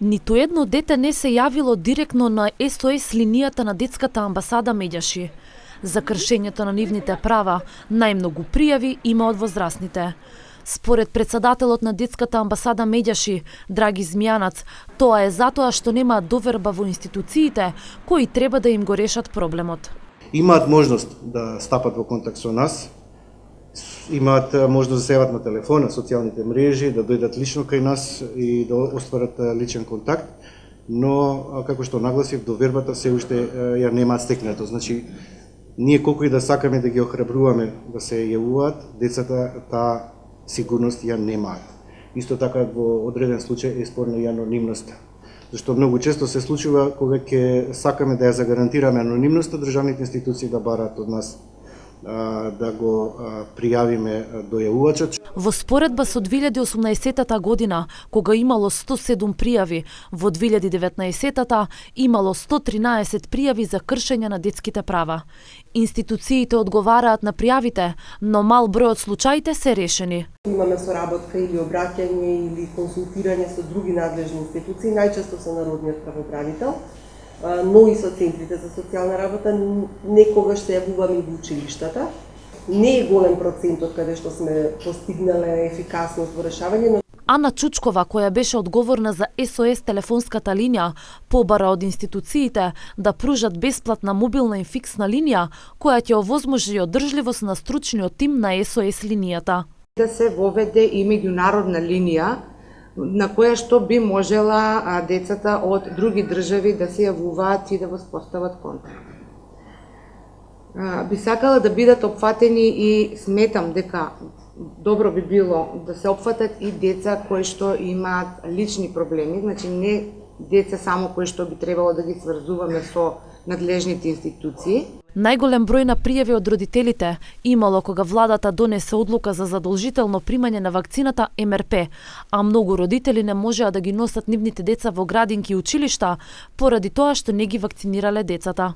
Ниту едно дете не се јавило директно на СОС линијата на детската амбасада Медјаши. За кршењето на нивните права најмногу пријави има од возрастните. Според председателот на детската амбасада Медјаши, Драги Змијанац, тоа е затоа што немаат доверба во институциите кои треба да им го решат проблемот. Имаат можност да стапат во контакт со нас, имаат можност да се јават на телефон, на социјалните мрежи, да дојдат лично кај нас и да остварат личен контакт, но како што нагласив, довербата се уште ја немаат стекнато. Значи, ние колку и да сакаме да ги охрабруваме да се јавуваат, децата таа сигурност ја немаат. Исто така во одреден случај е спорна и анонимноста. Зашто многу често се случува кога ќе сакаме да ја загарантираме анонимноста, државните институции да бараат од нас да го пријавиме дојавувачот. Во споредба со 2018 година, кога имало 107 пријави, во 2019 имало 113 пријави за кршење на детските права. Институциите одговараат на пријавите, но мал број од случаите се решени. Имаме соработка или обраќање или консултирање со други надлежни институции, најчесто со Народниот правобранител, но и со центрите за социјална работа, некогаш се јавуваме и во училиштата. Не е голем процентот каде што сме постигнале ефикасност во решавање, но Ана Чучкова, која беше одговорна за СОС телефонската линија, побара од институциите да пружат бесплатна мобилна и фиксна линија, која ќе овозможи одржливост на стручниот тим на СОС линијата. Да се воведе и меѓународна линија на која што би можела децата од други држави да се јавуваат и да воспостават контакт. Би сакала да бидат опфатени и сметам дека добро би било да се опфатат и деца кои што имаат лични проблеми, значи не деца само кои што би требало да ги сврзуваме со надлежните институции. Најголем број на пријави од родителите имало кога владата донесе одлука за задолжително примање на вакцината МРП, а многу родители не можеа да ги носат нивните деца во градинки и училишта поради тоа што не ги вакцинирале децата.